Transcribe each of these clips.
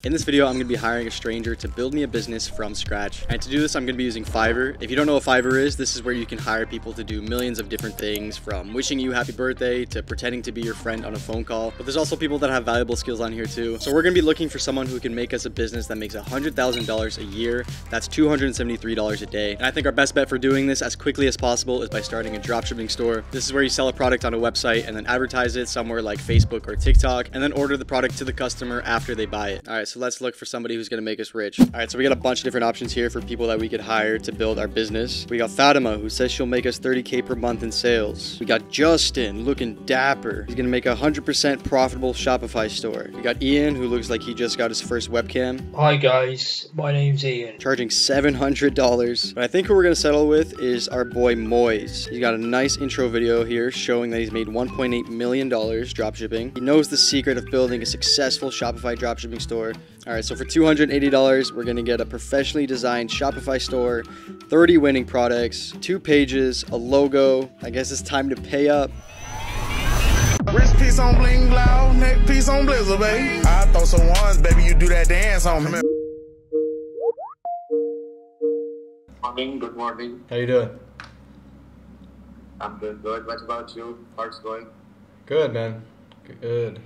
In this video, I'm going to be hiring a stranger to build me a business from scratch. And to do this, I'm going to be using Fiverr. If you don't know what Fiverr is, this is where you can hire people to do millions of different things, from wishing you happy birthday to pretending to be your friend on a phone call. But there's also people that have valuable skills on here too. So we're going to be looking for someone who can make us a business that makes $100,000 a year. That's $273 a day. And I think our best bet for doing this as quickly as possible is by starting a dropshipping store. This is where you sell a product on a website and then advertise it somewhere like Facebook or TikTok, and then order the product to the customer after they buy it. All right, so let's look for somebody who's going to make us rich. All right, so we got a bunch of different options here for people that we could hire to build our business. We got Fatima, who says she'll make us 30K per month in sales. We got Justin, looking dapper. He's going to make a 100% profitable Shopify store. We got Ian, who looks like he just got his first webcam. Hi guys, my name's Ian. Charging $700. But I think who we're going to settle with is our boy Moise. He's got a nice intro video here showing that he's made $1.8 million dropshipping. He knows the secret of building a successful Shopify dropshipping store. All right, so for $280, we're gonna get a professionally designed Shopify store, 30 winning products, 2 pages, a logo. I guess it's time to pay up. Wrist piece on bling loud, neck piece on blizzard, baby. I throw some ones, baby, you do that dance on me. Morning, good morning. How you doing? I'm doing good. What about you? How's it going? Good, man. Good.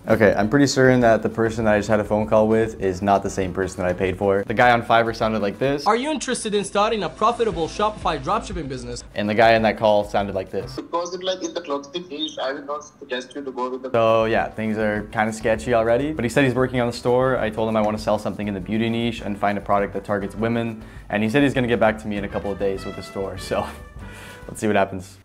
Okay, I'm pretty certain that the person that I just had a phone call with is not the same person that I paid for. The guy on Fiverr sounded like this. Are you interested in starting a profitable Shopify dropshipping business? And the guy in that call sounded like this. Because in the clothing niche, I will not suggest you to go with the... So yeah, things are kind of sketchy already. But he said he's working on the store. I told him I want to sell something in the beauty niche and find a product that targets women. And he said he's going to get back to me in a couple of days with the store. So let's see what happens.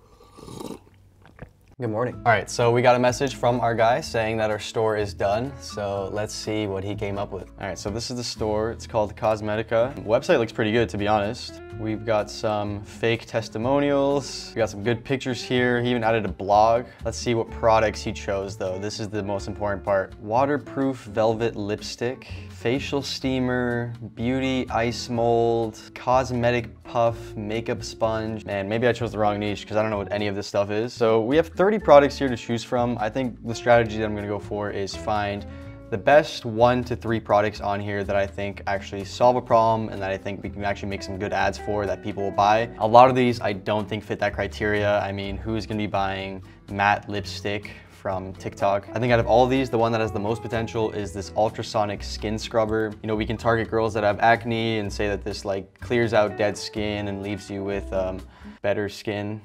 Good morning. All right, so we got a message from our guy saying that our store is done. So let's see what he came up with. All right, so this is the store. It's called Cosmetica. The website looks pretty good, to be honest. We've got some fake testimonials. We got some good pictures here. He even added a blog. Let's see what products he chose though. This is the most important part. Waterproof velvet lipstick, facial steamer, beauty ice mold, cosmetic puff, makeup sponge. Man, maybe I chose the wrong niche because I don't know what any of this stuff is. So we have 30 products here to choose from. I think the strategy that I'm gonna go for is find the best 1 to 3 products on here that I think actually solve a problem and that I think we can actually make some good ads for that people will buy. A lot of these I don't think fit that criteria. I mean, who's gonna be buying matte lipstick from TikTok? I think out of all of these, the one that has the most potential is this ultrasonic skin scrubber. You know, we can target girls that have acne and say that this like clears out dead skin and leaves you with better skin.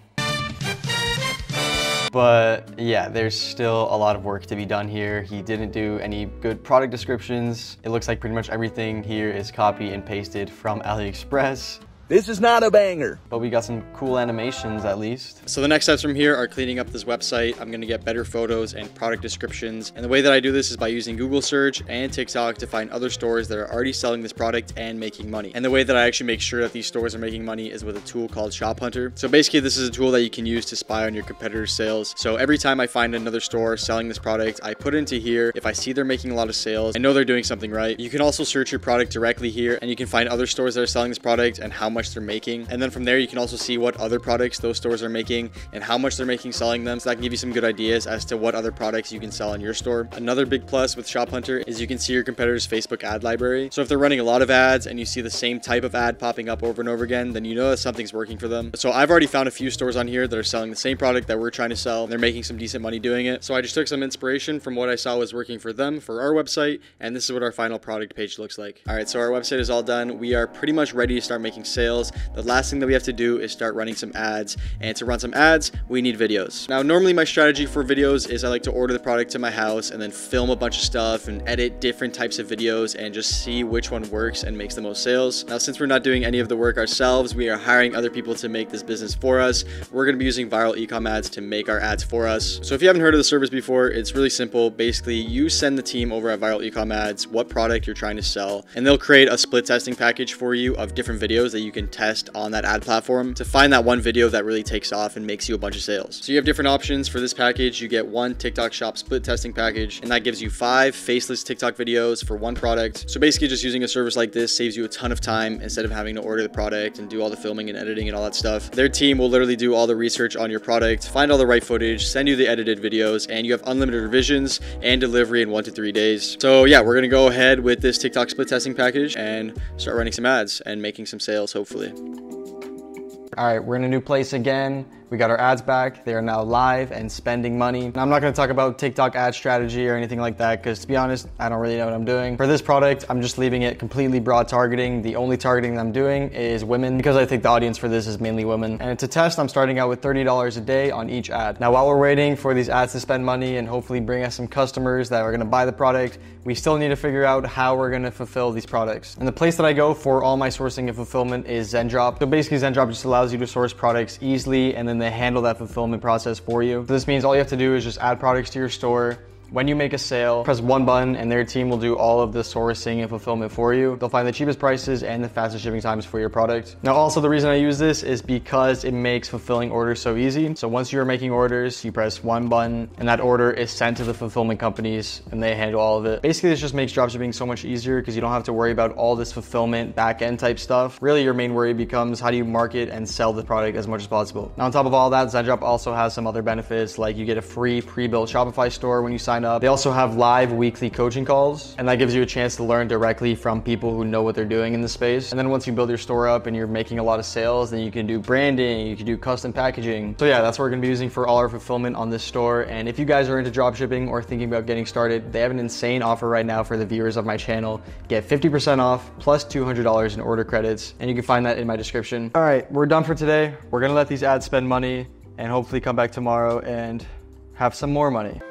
But yeah, there's still a lot of work to be done here. He didn't do any good product descriptions. It looks like pretty much everything here is copy and pasted from AliExpress. This is not a banger. But we got some cool animations at least. So the next steps from here are cleaning up this website. I'm gonna get better photos and product descriptions. And the way that I do this is by using Google search and TikTok to find other stores that are already selling this product and making money. And the way that I actually make sure that these stores are making money is with a tool called Shop Hunter. So basically this is a tool that you can use to spy on your competitors' sales. So every time I find another store selling this product, I put it into here. If I see they're making a lot of sales, I know they're doing something right. You can also search your product directly here and you can find other stores that are selling this product and how much they're making. And then from there, you can also see what other products those stores are making and how much they're making selling them. So that can give you some good ideas as to what other products you can sell in your store. Another big plus with Shop Hunter is you can see your competitors' Facebook ad library. So if they're running a lot of ads and you see the same type of ad popping up over and over again, then you know that something's working for them. So I've already found a few stores on here that are selling the same product that we're trying to sell. They're making some decent money doing it. So I just took some inspiration from what I saw was working for them for our website. And this is what our final product page looks like. All right, so our website is all done. We are pretty much ready to start making sales. The last thing that we have to do is start running some ads. And to run some ads, we need videos. Now, normally my strategy for videos is I like to order the product to my house and then film a bunch of stuff and edit different types of videos and just see which one works and makes the most sales. Now, since we're not doing any of the work ourselves, we are hiring other people to make this business for us. We're going to be using viral ecom ads to make our ads for us. So if you haven't heard of the service before, it's really simple. Basically, you send the team over at Viral Ecom Ads what product you're trying to sell, and they'll create a split testing package for you of different videos that you can can test on that ad platform to find that one video that really takes off and makes you a bunch of sales. So you have different options for this package. You get one TikTok shop split testing package, and that gives you 5 faceless TikTok videos for one product. So basically just using a service like this saves you a ton of time instead of having to order the product and do all the filming and editing and all that stuff. Their team will literally do all the research on your product, find all the right footage, send you the edited videos, and you have unlimited revisions and delivery in 1 to 3 days. So yeah, we're gonna go ahead with this TikTok split testing package and start running some ads and making some sales, hopefully. All right, we're in a new place again. We got our ads back. They are now live and spending money. And I'm not gonna talk about TikTok ad strategy or anything like that, because to be honest, I don't really know what I'm doing. For this product, I'm just leaving it completely broad targeting. The only targeting that I'm doing is women, because I think the audience for this is mainly women. And to test, I'm starting out with $30 a day on each ad. Now, while we're waiting for these ads to spend money and hopefully bring us some customers that are gonna buy the product, we still need to figure out how we're gonna fulfill these products. And the place that I go for all my sourcing and fulfillment is ZenDrop. So basically, ZenDrop just allows you to source products easily, and then they handle that fulfillment process for you. So this means all you have to do is just add products to your store. When you make a sale, press one button and their team will do all of the sourcing and fulfillment for you. They'll find the cheapest prices and the fastest shipping times for your product. Now, also the reason I use this is because it makes fulfilling orders so easy. So once you're making orders, you press one button and that order is sent to the fulfillment companies and they handle all of it. Basically, this just makes dropshipping so much easier because you don't have to worry about all this fulfillment back-end type stuff. Really, your main worry becomes how do you market and sell the product as much as possible. Now, on top of all that, ZenDrop also has some other benefits, like you get a free pre-built Shopify store when you sign up. They also have live weekly coaching calls, and that gives you a chance to learn directly from people who know what they're doing in the space. And then once you build your store up and you're making a lot of sales, then you can do branding, you can do custom packaging. So yeah, that's what we're gonna be using for all our fulfillment on this store. And if you guys are into dropshipping or thinking about getting started, they have an insane offer right now for the viewers of my channel. Get 50% off plus $200 in order credits, and you can find that in my description. All right, we're done for today. We're gonna let these ads spend money and hopefully come back tomorrow and have some more money.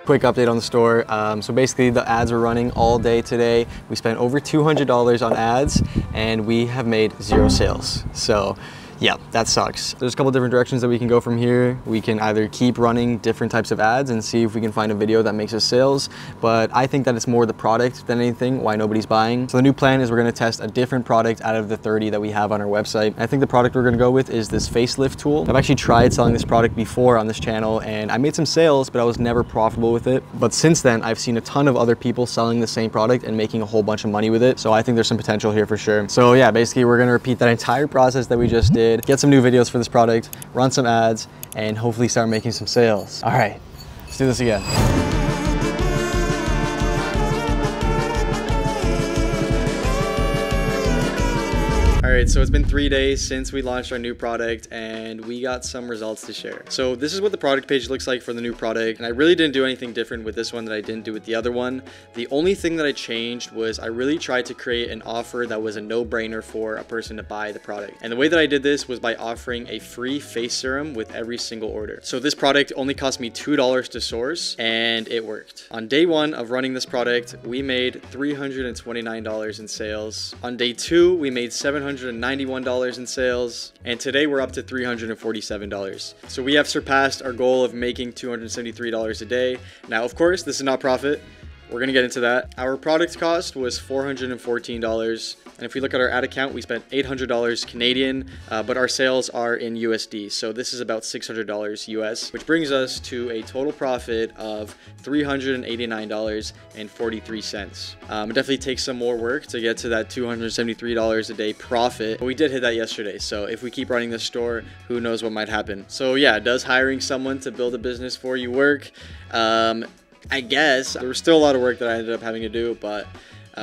Quick update on the store. So basically the ads are running all day today. We spent over $200 on ads and we have made 0 sales. So yeah, that sucks. There's a couple different directions that we can go from here. We can either keep running different types of ads and see if we can find a video that makes us sales, but I think that it's more the product than anything, why nobody's buying. So the new plan is we're gonna test a different product out of the 30 that we have on our website. I think the product we're gonna go with is this facelift tool. I've actually tried selling this product before on this channel and I made some sales, but I was never profitable with it. But since then, I've seen a ton of other people selling the same product and making a whole bunch of money with it. So I think there's some potential here for sure. So yeah, basically we're gonna repeat that entire process that we just did. Get some new videos for this product, run some ads, and hopefully start making some sales. All right, let's do this again. All right, so it's been 3 days since we launched our new product and we got some results to share. So this is what the product page looks like for the new product. And I really didn't do anything different with this one that I didn't do with the other one. The only thing that I changed was I really tried to create an offer that was a no-brainer for a person to buy the product. And the way that I did this was by offering a free face serum with every single order. So this product only cost me $2 to source and it worked. On day 1 of running this product, we made $329 in sales. On day 2, we made $791 in sales, and today we're up to $347. So we have surpassed our goal of making $273 a day. Now, of course, this is not profit. We're gonna get into that. Our product cost was $414. And if we look at our ad account, we spent $800 Canadian, but our sales are in USD. So this is about $600 US, which brings us to a total profit of $389.43. It definitely takes some more work to get to that $273 a day profit, but we did hit that yesterday. So if we keep running this store, who knows what might happen. So yeah, does hiring someone to build a business for you work? I guess. There was still a lot of work that I ended up having to do, but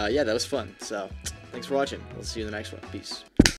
yeah, that was fun. So thanks for watching. We'll see you in the next one. Peace.